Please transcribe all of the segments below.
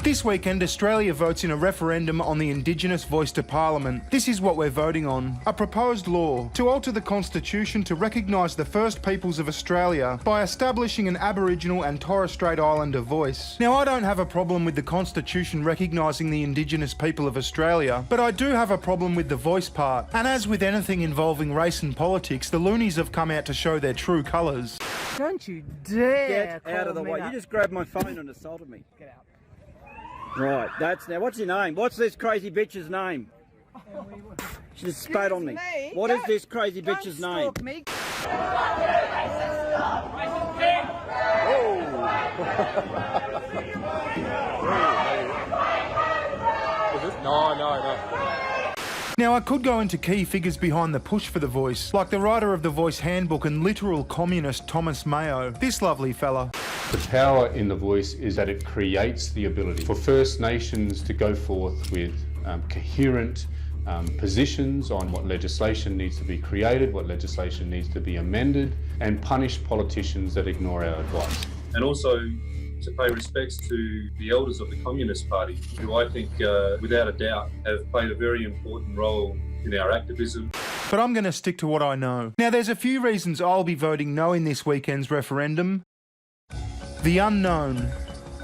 This weekend, Australia votes in a referendum on the Indigenous voice to Parliament. This is what we're voting on. A proposed law to alter the Constitution to recognise the First Peoples of Australia by establishing an Aboriginal and Torres Strait Islander voice. Now, I don't have a problem with the Constitution recognising the Indigenous people of Australia, but I do have a problem with the voice part. And as with anything involving race and politics, the loonies have come out to show their true colours. Don't you dare Get out of the way. You just grabbed my phone and assaulted me. Get out. Right, that's now. What's your name? What's this crazy bitch's name? She just spat on me. What is this crazy bitch's name? Me. No. Now, I could go into key figures behind the push for the voice, like the writer of the Voice Handbook and literal communist Thomas Mayo, this lovely fella. The power in the voice is that it creates the ability for First Nations to go forth with coherent positions on what legislation needs to be created, what legislation needs to be amended, and punish politicians that ignore our advice. And also to pay respects to the elders of the Communist Party, who I think, without a doubt, have played a very important role in our activism. But I'm going to stick to what I know. Now, there's a few reasons I'll be voting no in this weekend's referendum. The unknown.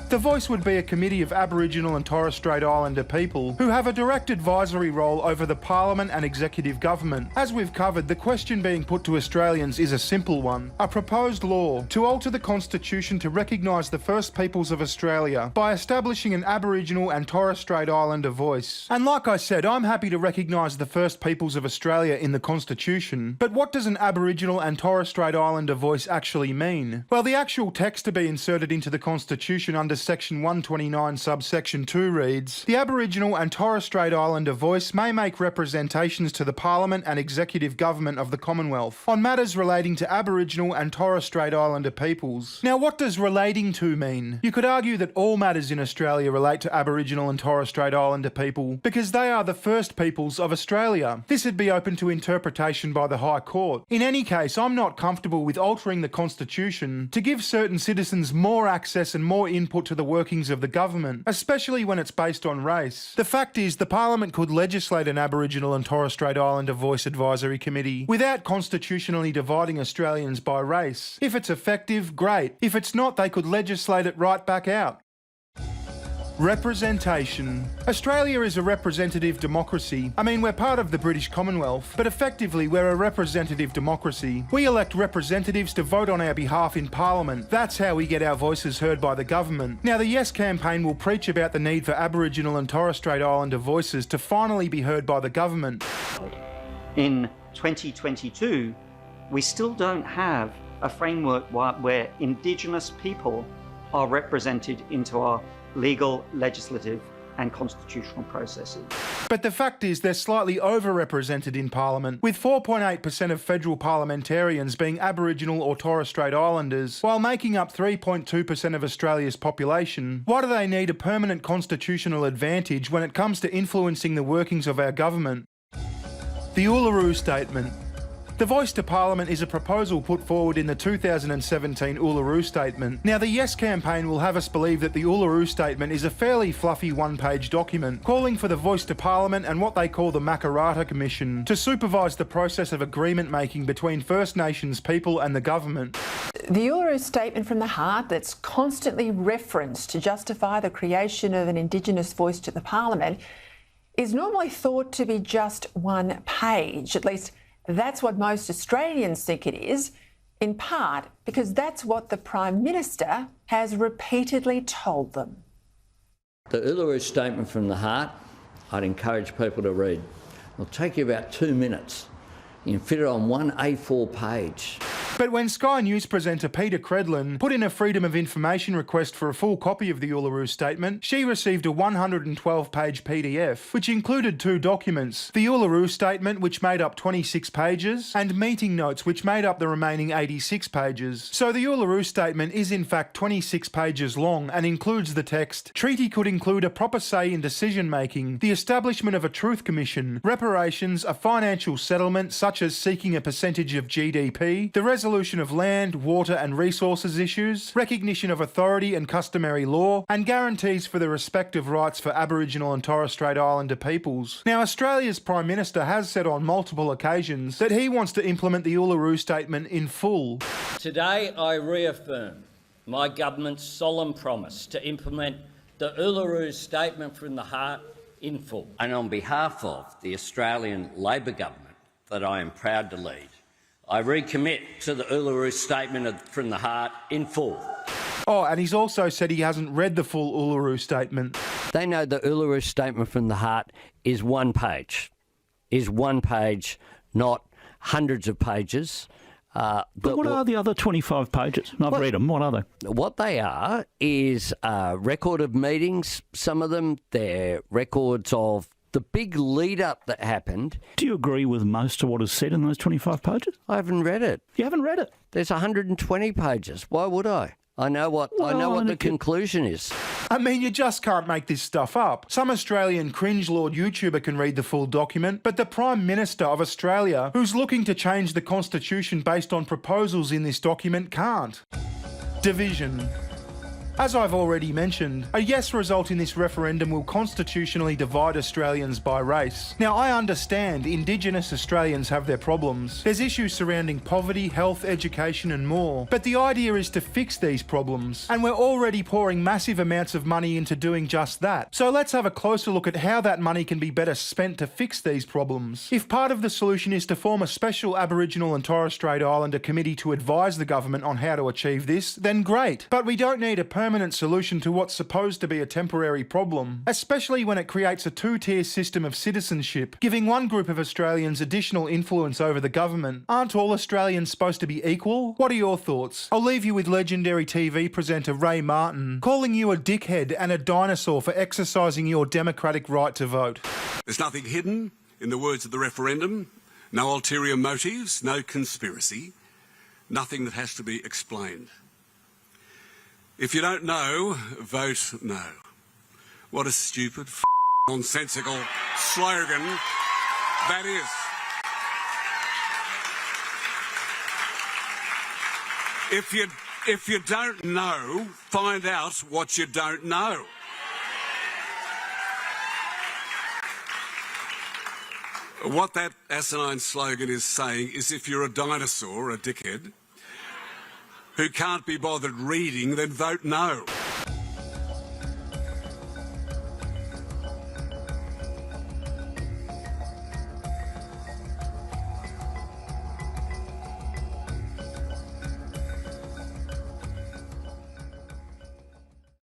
The voice would be a committee of Aboriginal and Torres Strait Islander people who have a direct advisory role over the Parliament and executive government. As we've covered, the question being put to Australians is a simple one. A proposed law to alter the Constitution to recognise the First Peoples of Australia by establishing an Aboriginal and Torres Strait Islander voice. And like I said, I'm happy to recognise the First Peoples of Australia in the Constitution, but what does an Aboriginal and Torres Strait Islander voice actually mean? Well, the actual text to be inserted into the Constitution under Section 129 subsection 2 reads, "The Aboriginal and Torres Strait Islander voice may make representations to the Parliament and Executive Government of the Commonwealth on matters relating to Aboriginal and Torres Strait Islander peoples." Now, what does relating to mean? You could argue that all matters in Australia relate to Aboriginal and Torres Strait Islander people because they are the first peoples of Australia. This would be open to interpretation by the High Court. In any case, I'm not comfortable with altering the Constitution to give certain citizens more access and more input to the workings of the government, especially when it's based on race. The fact is, the Parliament could legislate an Aboriginal and Torres Strait Islander Voice Advisory Committee without constitutionally dividing Australians by race. If it's effective, great. If it's not, they could legislate it right back out. Representation. Australia is a representative democracy. I mean, we're part of the British Commonwealth, but effectively we're a representative democracy. We elect representatives to vote on our behalf in Parliament. That's how we get our voices heard by the government. Now, the Yes campaign will preach about the need for Aboriginal and Torres Strait Islander voices to finally be heard by the government. In 2022, we still don't have a framework where Indigenous people are represented into our legal, legislative and constitutional processes. But the fact is they're slightly overrepresented in Parliament, with 4.8% of federal parliamentarians being Aboriginal or Torres Strait Islanders, while making up 3.2% of Australia's population. Why do they need a permanent constitutional advantage when it comes to influencing the workings of our government? The Uaro Statement. The Voice to Parliament is a proposal put forward in the 2017 Uaro Statement. Now, the Yes campaign will have us believe that the Uaro Statement is a fairly fluffy one-page document calling for the Voice to Parliament and what they call the Makarrata Commission to supervise the process of agreement making between First Nations people and the government. The Uaro Statement from the heart that's constantly referenced to justify the creation of an Indigenous voice to the Parliament is normally thought to be just one page. At least that's what most Australians think it is, in part because that's what the Prime Minister has repeatedly told them. The Uaro Statement from the heart, I'd encourage people to read. It'll take you about 2 minutes. You can fit it on one A4 page. But when Sky News presenter Peter Credlin put in a Freedom of Information request for a full copy of the Uaro Statement, she received a 112-page PDF, which included 2 documents: the Uaro Statement, which made up 26 pages, and meeting notes, which made up the remaining 86 pages. So the Uaro Statement is in fact 26 pages long and includes the text, "Treaty could include a proper say in decision-making, the establishment of a truth commission, reparations, a financial settlement such as seeking a percentage of GDP, the resolution resolution of land, water and resources issues, recognition of authority and customary law, and guarantees for the respective rights for Aboriginal and Torres Strait Islander peoples. Now, Australia's Prime Minister has said on multiple occasions that he wants to implement the Uluru Statement in full. Today I reaffirm my government's solemn promise to implement the Uluru Statement from the Heart in full. And on behalf of the Australian Labor government that I am proud to lead, I recommit to the Uluru Statement from the Heart in full. Oh, and he's also said he hasn't read the full Uluru Statement. They know the Uluru Statement from the Heart is one page, not hundreds of pages. But what are the other 25 pages? I've read them. What are they? What they are is a record of meetings. Some of them, they're records of the big lead-up that happened. Do you agree with most of what is said in those 25 pages? I haven't read it. You haven't read it? There's 120 pages. Why would I? I know what the conclusion is. I mean, you just can't make this stuff up. Some Australian cringe lord YouTuber can read the full document, but the Prime Minister of Australia, who's looking to change the Constitution based on proposals in this document, can't. Division. As I've already mentioned, a yes result in this referendum will constitutionally divide Australians by race. Now, I understand Indigenous Australians have their problems. There's issues surrounding poverty, health, education and more. But the idea is to fix these problems, and we're already pouring massive amounts of money into doing just that. So let's have a closer look at how that money can be better spent to fix these problems. If part of the solution is to form a special Aboriginal and Torres Strait Islander committee to advise the government on how to achieve this, then great. But we don't need a permanent solution to what's supposed to be a temporary problem, especially when it creates a two-tier system of citizenship, giving one group of Australians additional influence over the government. Aren't all Australians supposed to be equal? What are your thoughts? I'll leave you with legendary TV presenter Ray Martin calling you a dickhead and a dinosaur for exercising your democratic right to vote. There's nothing hidden in the words of the referendum, no ulterior motives, no conspiracy, nothing that has to be explained. If you don't know, vote no. What a stupid, nonsensical slogan that is. If you don't know, find out what you don't know. What that asinine slogan is saying is if you're a dinosaur, a dickhead, who can't be bothered reading, then vote no.